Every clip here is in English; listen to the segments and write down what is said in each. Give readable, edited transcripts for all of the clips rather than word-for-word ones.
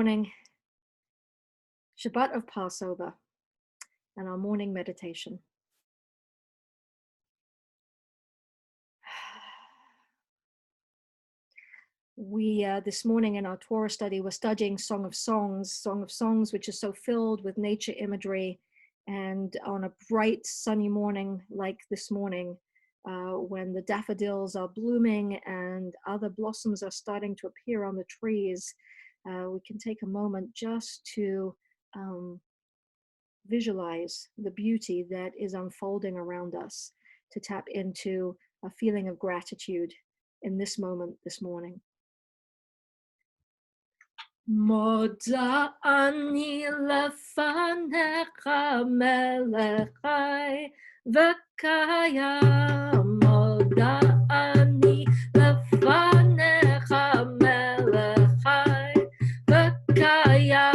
Morning, Shabbat of Passover, and our morning meditation. We, this morning in our Torah study, were studying Song of Songs, which is so filled with nature imagery. And on a bright, sunny morning like this morning, when the daffodils are blooming and other blossoms are starting to appear on the trees, we can take a moment just to visualize the beauty that is unfolding around us, to tap into a feeling of gratitude in this moment this morning. Moda ani lefanecha melechai v'kaya. Moda ani lefanecha melechai v'kaya.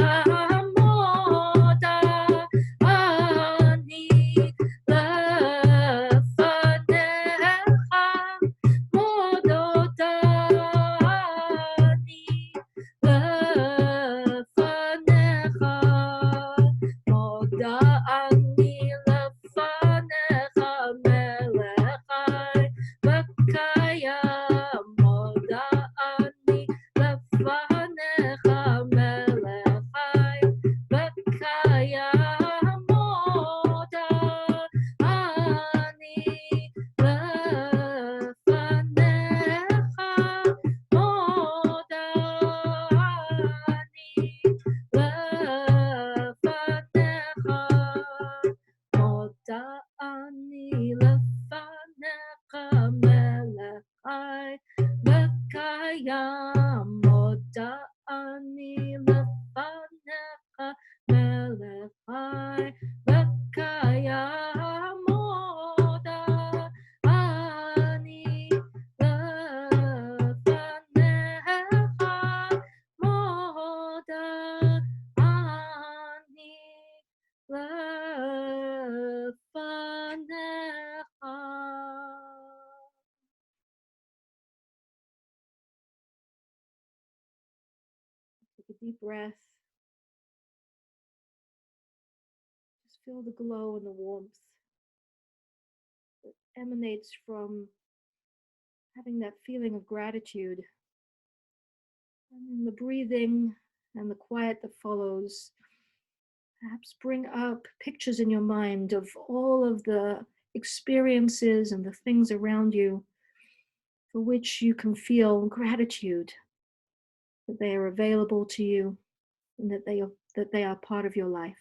Take a deep breath. Just feel the glow and the warmth that emanates from having that feeling of gratitude. And in the breathing and the quiet that follows, perhaps bring up pictures in your mind of all of the experiences and the things around you for which you can feel gratitude, that they are available to you and that they are part of your life.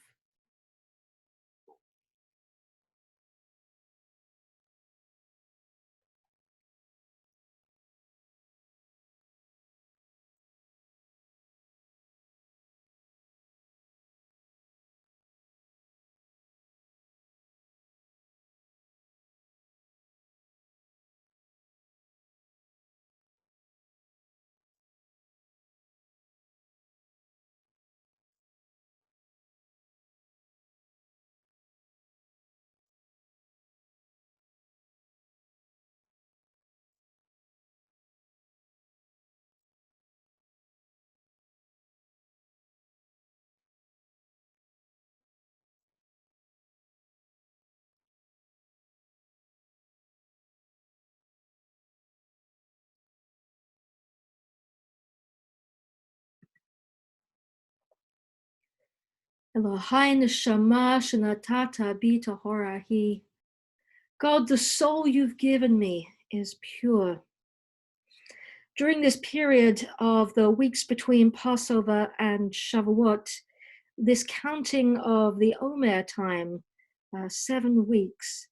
Elohai neshama shenatata bi tahora hi. God, the soul you've given me is pure. During this period of the weeks between Passover and Shavuot, this counting of the Omer time, 7 weeks,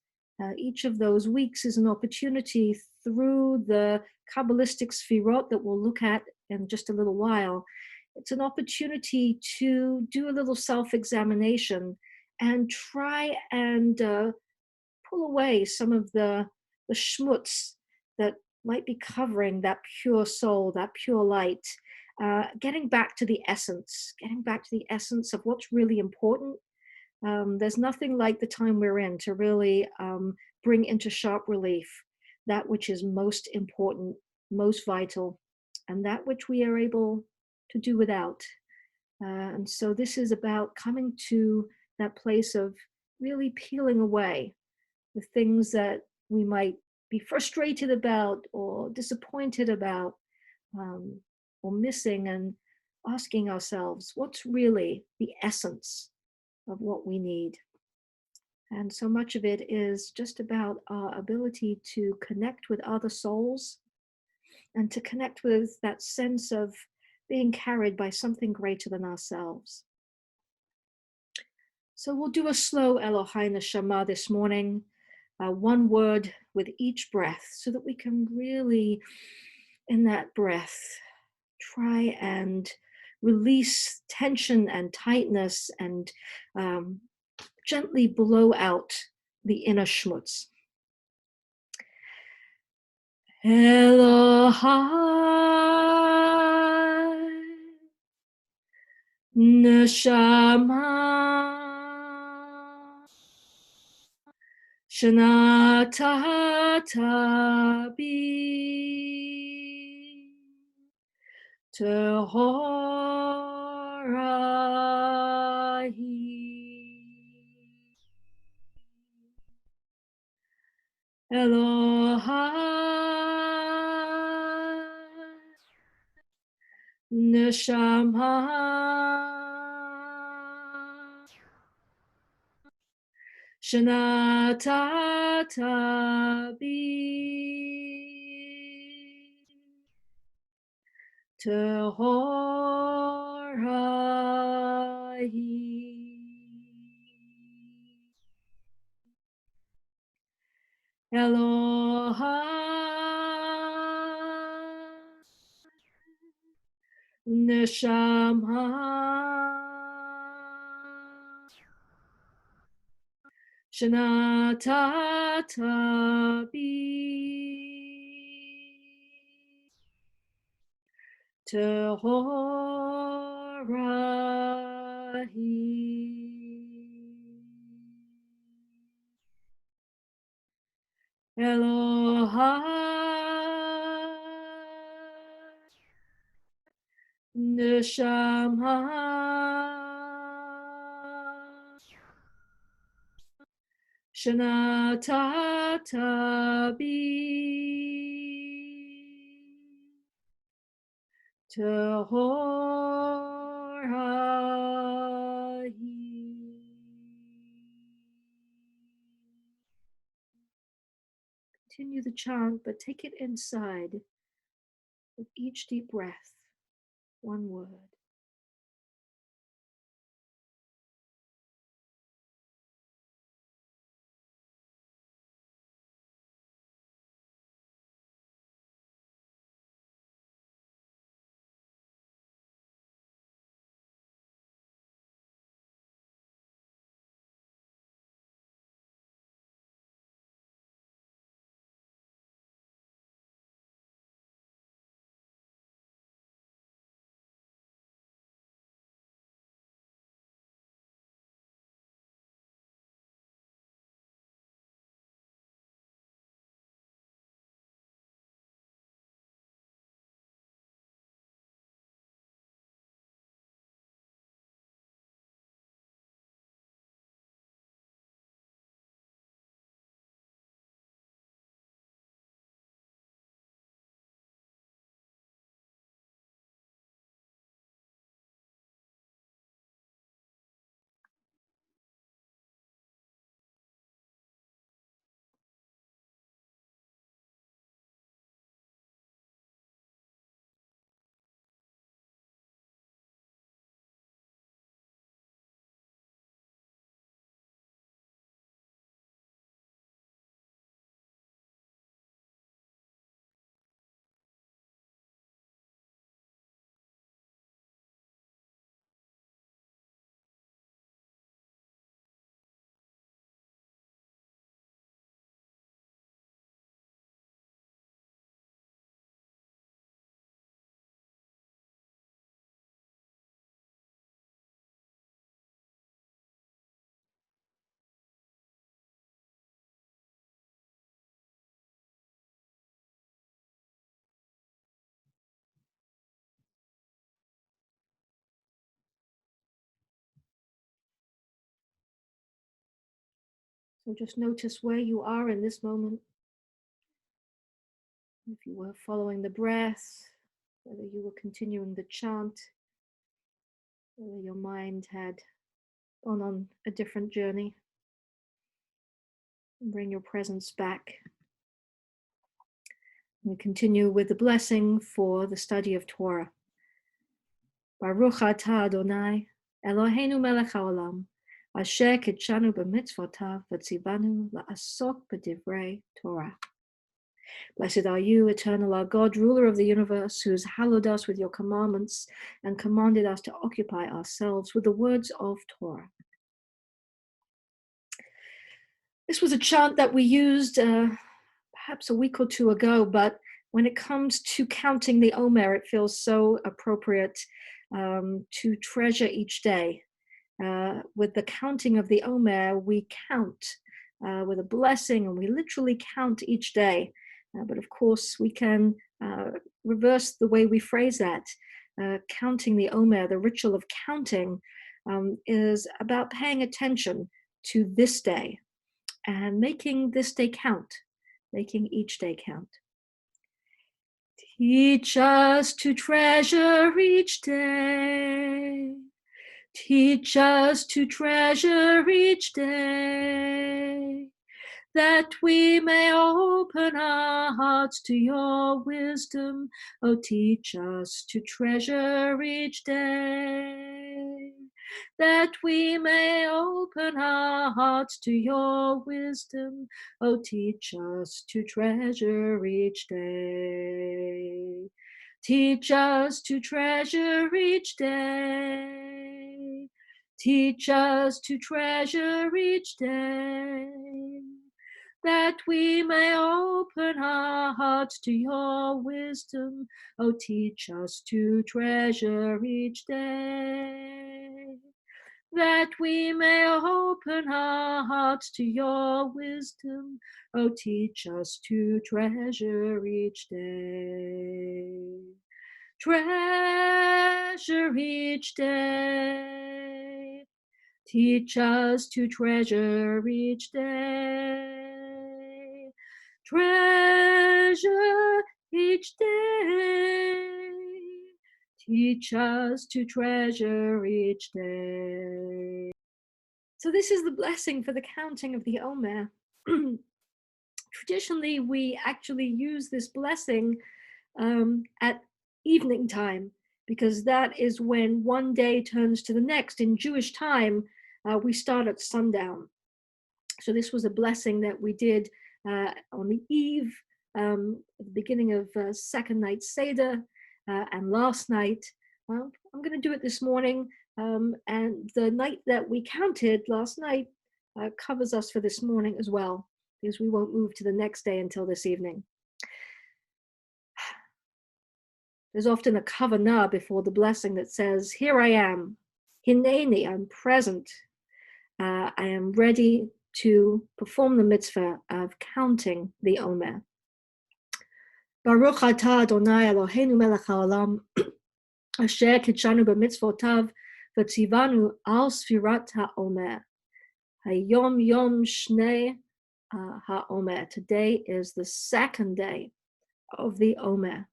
each of those weeks is an opportunity through the kabbalistic sephirah that we'll look at in just a little while. It's an opportunity to do a little self-examination and try and pull away some of the schmutz that might be covering that pure soul, that pure light, getting back to the essence of what's really important. There's nothing like the time we're in to really bring into sharp relief that which is most important, most vital, and that which we are able to do without. And so this is about coming to that place of really peeling away the things that we might be frustrated about or disappointed about, um, or missing, and asking ourselves, what's really the essence of what we need? And so much of it is just about our ability to connect with other souls and to connect with that sense of being carried by something greater than ourselves. So we'll do a slow Elohai Neshama this morning, one word with each breath, so that we can really, in that breath, try and release tension and tightness and gently blow out the inner schmutz. Elohai Neshama Shanata Bi Tehorahi Elohai Neshama Shanata Bi Tehorahi Elohai Neshama Shanata Bi Tehorahi Elohai Neshama Shanata Bi Tehorahi. Continue the chant, but take it inside with each deep breath, one word. So just notice where you are in this moment. If you were following the breath, whether you were continuing the chant, whether your mind had gone on a different journey. And bring your presence back. We continue with the blessing for the study of Torah. Baruch atah Adonai, Eloheinu melech haolam, asher kitshanu b'mitzvotav v'tzivanu la'asok b'divrei Torah. Blessed are you, eternal our God, ruler of the universe, who has hallowed us with your commandments and commanded us to occupy ourselves with the words of Torah. This was a chant that we used perhaps a week or two ago, but when it comes to counting the Omer, it feels so appropriate to treasure each day. With the counting of the Omer, we count with a blessing, and we literally count each day. But of course, we can reverse the way we phrase that. Counting the Omer, the ritual of counting, is about paying attention to this day and making this day count, making each day count. Teach us to treasure each day. Teach us to treasure each day, that we may open our hearts to your wisdom. Oh, teach us to treasure each day, that we may open our hearts to your wisdom. Oh, teach us to treasure each day. Teach us to treasure each day. Teach us to treasure each day, that we may open our hearts to your wisdom. Oh, teach us to treasure each day, that we may open our hearts to your wisdom. Oh, teach us to treasure each day. Treasure each day. Teach us to treasure each day. Treasure each day. Teach us to treasure each day. So this is the blessing for the counting of the Omer. Traditionally, we actually use this blessing at evening time, because that is when one day turns to the next. In Jewish time, we start at sundown. So this was a blessing that we did on the eve, at the beginning of second night Seder, and last night. Well, I'm going to do it this morning, and the night that we counted last night covers us for this morning as well, because we won't move to the next day until this evening. There's often a kavanah before the blessing that says, here I am, hineni, I'm present. I am ready to perform the mitzvah of counting the Omer. Baruch atah Adonai Eloheinu melech haolam, asher kitshanu b'mitzvotav v'tzivanu al sephirah ha'omer. Hayom yom shnei ha'omer. Today is the second day of the Omer.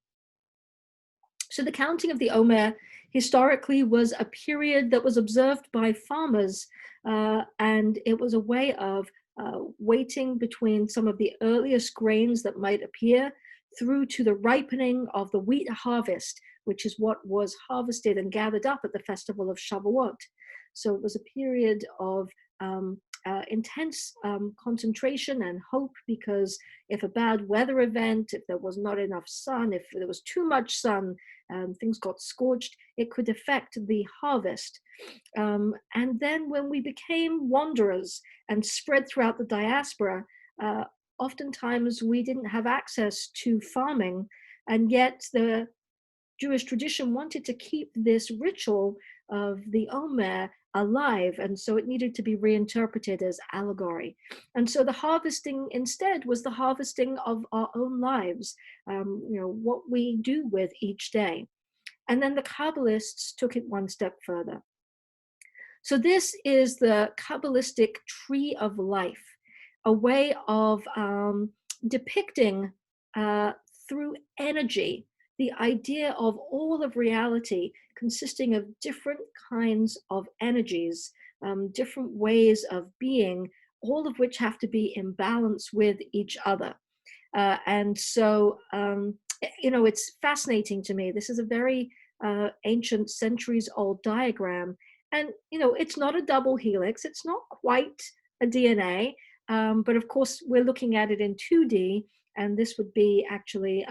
So the counting of the Omer historically was a period that was observed by farmers, and it was a way of waiting between some of the earliest grains that might appear through to the ripening of the wheat harvest, which is what was harvested and gathered up at the festival of Shavuot. So it was a period of intense concentration and hope, because if a bad weather event, if there was not enough sun, if there was too much sun, things got scorched, it could affect the harvest. And then when we became wanderers and spread throughout the diaspora, oftentimes we didn't have access to farming, and yet the Jewish tradition wanted to keep this ritual of the Omer alive, and so it needed to be reinterpreted as allegory. And so the harvesting instead was the harvesting of our own lives, what we do with each day. And then the Kabbalists took it one step further. So this is the kabbalistic tree of life. a way of depicting through energy the idea of all of reality consisting of different kinds of energies, different ways of being, all of which have to be in balance with each other. And so, it's fascinating to me. This is a very ancient, centuries old diagram. And, it's not a double helix. It's not quite a DNA. But of course, we're looking at it in 2D. And this would be actually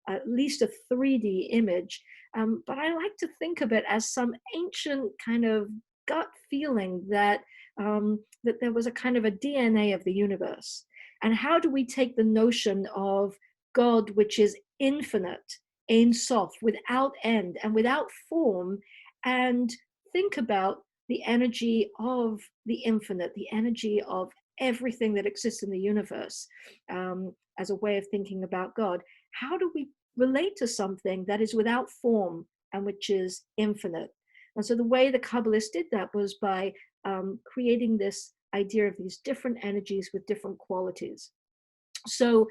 at least a 3D image. But I like to think of it as some ancient kind of gut feeling that that there was a kind of a DNA of the universe. And how do we take the notion of God, which is infinite, Ein Sof, without end and without form, and think about the energy of the infinite, the energy of everything that exists in the universe, as a way of thinking about God? How do we relate to something that is without form and which is infinite? And so the way the Kabbalists did that was by creating this idea of these different energies with different qualities. So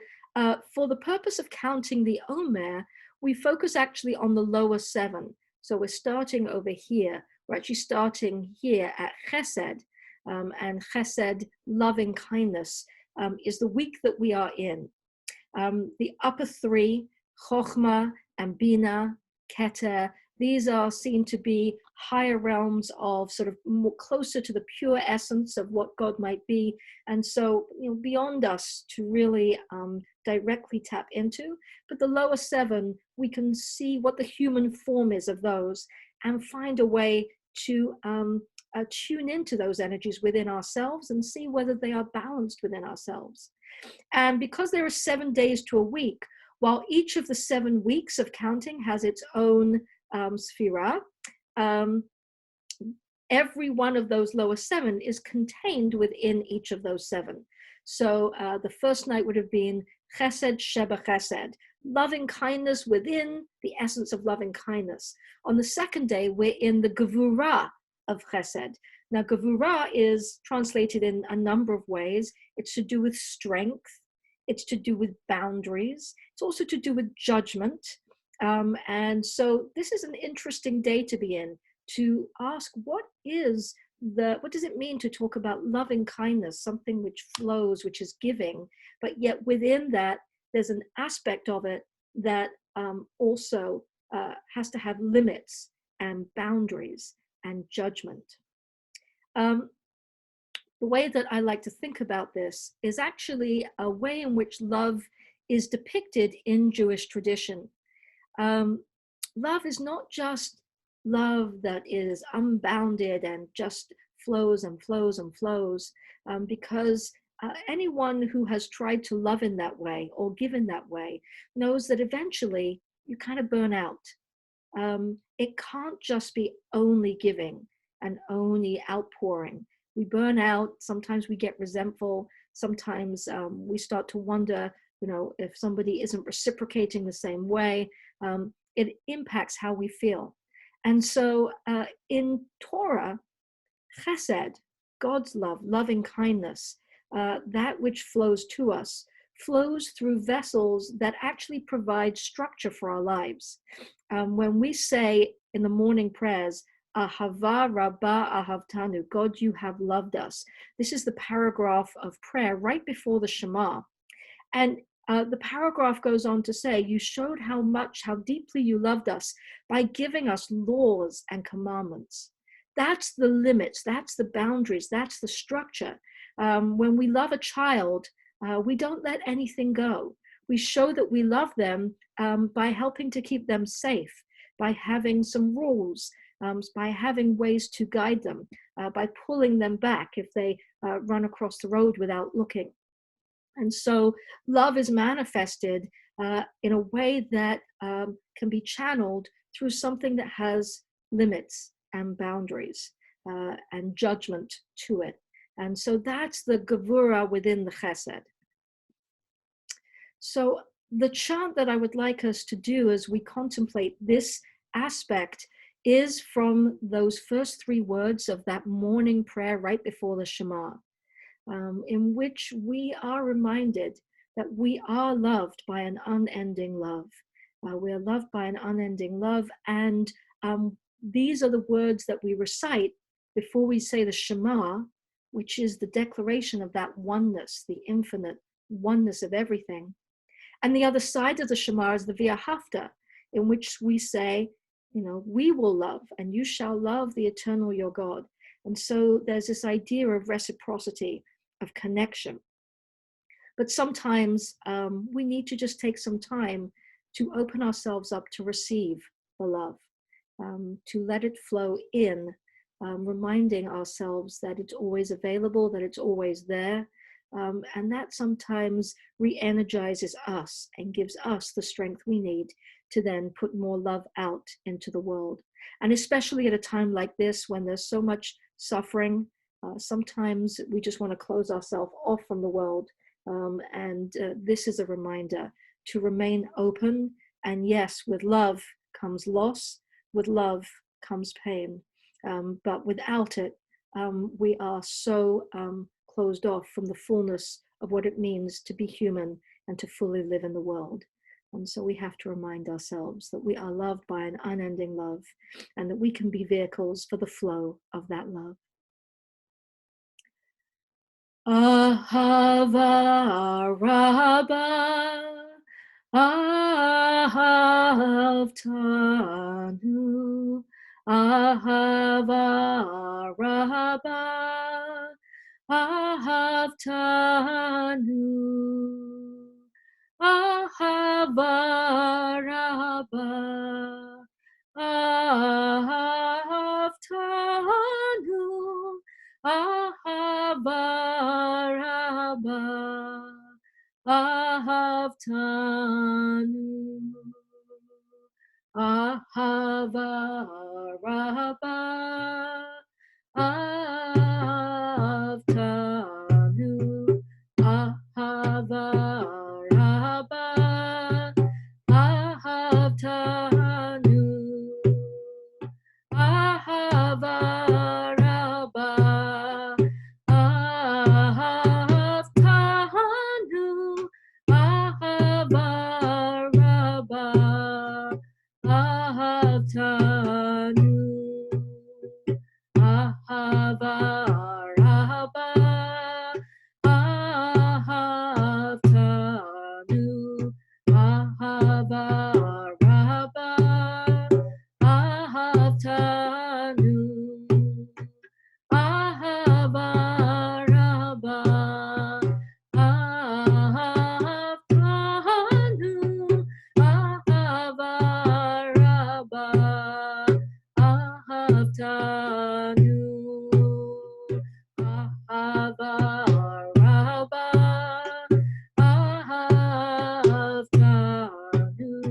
for the purpose of counting the Omer, we focus actually on the lower 7. So we're starting over here. We're actually starting here at Chesed, and Chesed, loving kindness, is the week that we are in. The upper 3, Chochmah and Bina, Keter, these are seen to be higher realms of sort of more closer to the pure essence of what God might be. And so, beyond us to really directly tap into. But the lower 7, we can see what the human form is of those and find a way to tune into those energies within ourselves and see whether they are balanced within ourselves. And because there are 7 days to a week, while each of the 7 weeks of counting has its own sephirah, every one of those lower 7 is contained within each of those 7. So the first night would have been Chesed Sheba Chesed, loving kindness within the essence of loving kindness. On the second day, we're in the Gevurah of Chesed. Now, Gevurah is translated in a number of ways. It's to do with strength. It's to do with boundaries. It's also to do with judgment. And so this is an interesting day to be in, to ask what does it mean to talk about loving kindness, something which flows, which is giving, but yet within that, there's an aspect of it that also has to have limits and boundaries and judgment. The way that I like to think about this is actually a way in which love is depicted in Jewish tradition. Love is not just love that is unbounded and just flows and flows and flows, because anyone who has tried to love in that way or give in that way knows that eventually you kind of burn out. It can't just be only giving and only outpouring. We burn out. Sometimes we get resentful. Sometimes we start to wonder, if somebody isn't reciprocating the same way. It impacts how we feel. And so in Torah, Chesed, God's love, loving kindness, that which flows to us, flows through vessels that actually provide structure for our lives. When we say in the morning prayers, Ahava Rabbah Ahavtanu, God, you have loved us. This is the paragraph of prayer right before the Shema. And the paragraph goes on to say, you showed how deeply you loved us by giving us laws and commandments. That's the limits, that's the boundaries, that's the structure. When we love a child, we don't let anything go. We show that we love them by helping to keep them safe, by having some rules, by having ways to guide them, by pulling them back if they run across the road without looking. And so love is manifested in a way that can be channeled through something that has limits and boundaries and judgment to it. And so that's the Gevurah within the Chesed. So the chant that I would like us to do as we contemplate this aspect is from those first 3 words of that morning prayer right before the Shema. in which we are reminded that we are loved by an unending love. We are loved by an unending love, and these are the words that we recite before we say the Shema, which is the declaration of that oneness, the infinite oneness of everything. And the other side of the Shema is the V'ahavta, in which we say, we will love, and you shall love the eternal your God. And so there's this idea of reciprocity, of connection. But sometimes we need to just take some time to open ourselves up to receive the love, to let it flow in, reminding ourselves that it's always available, that it's always there, and that sometimes re-energizes us and gives us the strength we need to then put more love out into the world. And especially at a time like this, when there's so much suffering, sometimes we just want to close ourselves off from the world. And this is a reminder to remain open. And yes, with love comes loss, with love comes pain. But without it, we are so closed off from the fullness of what it means to be human and to fully live in the world. And so we have to remind ourselves that we are loved by an unending love, and that we can be vehicles for the flow of that love. Ahava Rabbah, Ahavtanu, Ahava Rabbah, Ahavtanu, Ahava Rabbah, Ahavtanu, Ahava Rabbah, Ahavtanu, Ahava Rabbah, Ahavtanu, Ahava Rabbah, Ahavtanu, Ahava Rabbah, Ahavtanu, Ahava Rabbah, Ahavtanu, Ahava Rabbah, Ahavtanu, Ahava Rabbah, Ahavtanu, Ahava Rabbah, Ahavtanu, Ahava Rabbah, Ahavtanu, Ahava Rabbah, Ahavtanu, Ahava Rabbah, Ahavtanu, Ahava Rabbah, Ahavtanu,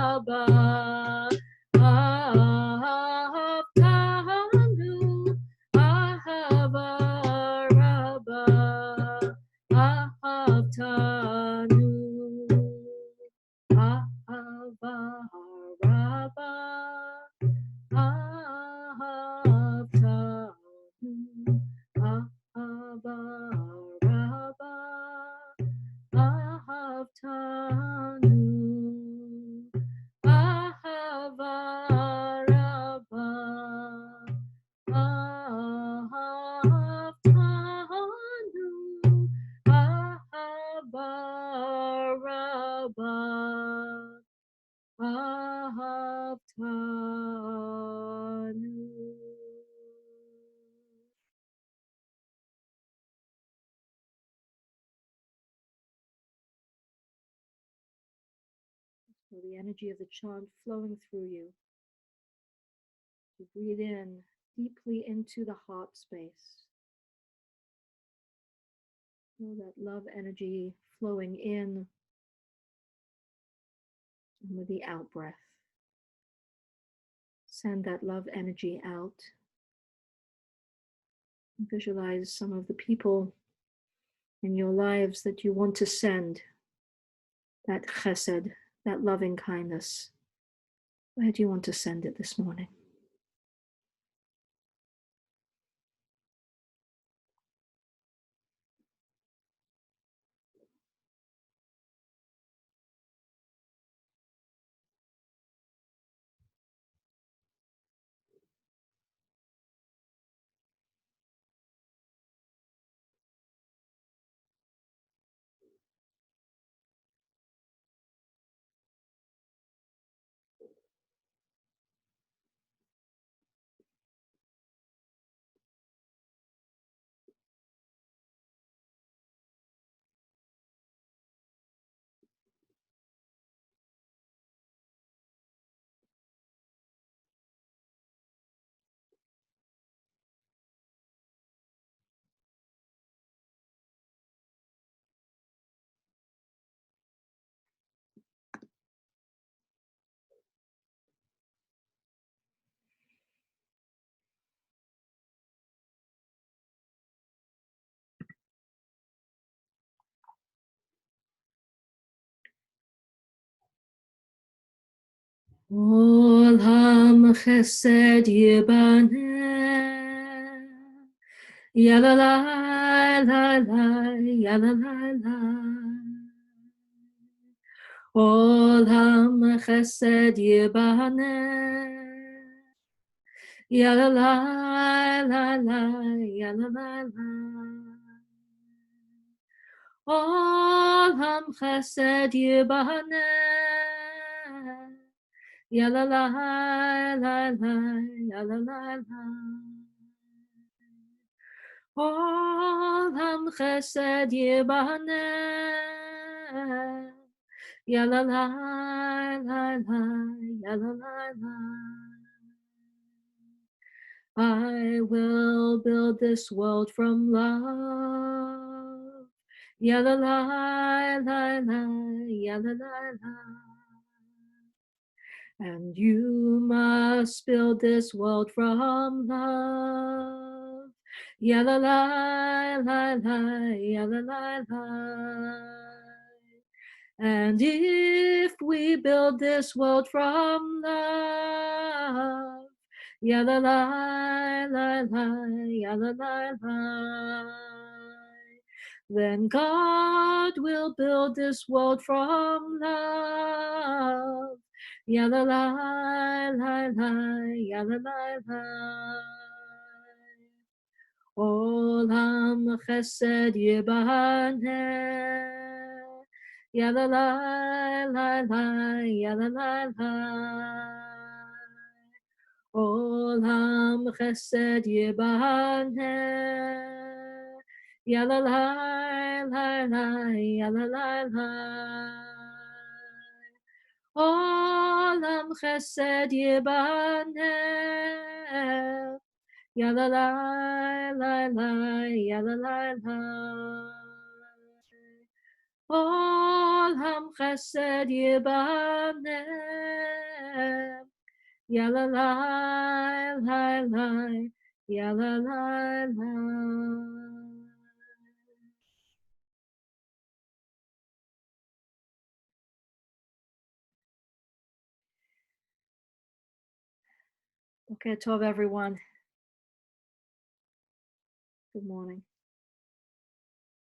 Ahava Rabbah, Ahavtanu, Ahava Rabbah, Ahavtanu, Ahava Rabbah, Ahavtanu, Ahava Rabbah, Ahavtanu, Ahava Rabbah, Ahavtanu. So the energy of the chant flowing through you. You breathe in deeply into the heart space. Feel that love energy flowing in, and with the out breath, send that love energy out. Visualize some of the people in your lives that you want to send that chesed, that loving kindness. Where do you want to send it this morning? Olam chesed yibaneh, yalalai lai, yalalai lai. Olam chesed yibaneh, yalalai lai, yalalai lai. Olam chesed yibaneh, yalalai lai, yalalai lai. Olam chesed yibaneh, yalalai lai, yalalai lai. I will build this world from love. Yalalai lai lai, yalalai lai. And you must build this world from love. Yalalai lai lai, yalalai lai. And if we build this world from love, yalalai lai lai, yalalai lai, then God will build this world from love. Yalalai lai lai, yalalai lai. Olam chesed yibaneh, yalalai lai lai, yalalai lai. Olam chesed yibaneh, yalalai lai lai, yalalai lai. Olam chesed yibaneh, yalalai lai lai, yalalai lai. Olam chesed yibaneh, yalalai lai lai, yalalai lai. Okay, tov everyone. Good morning.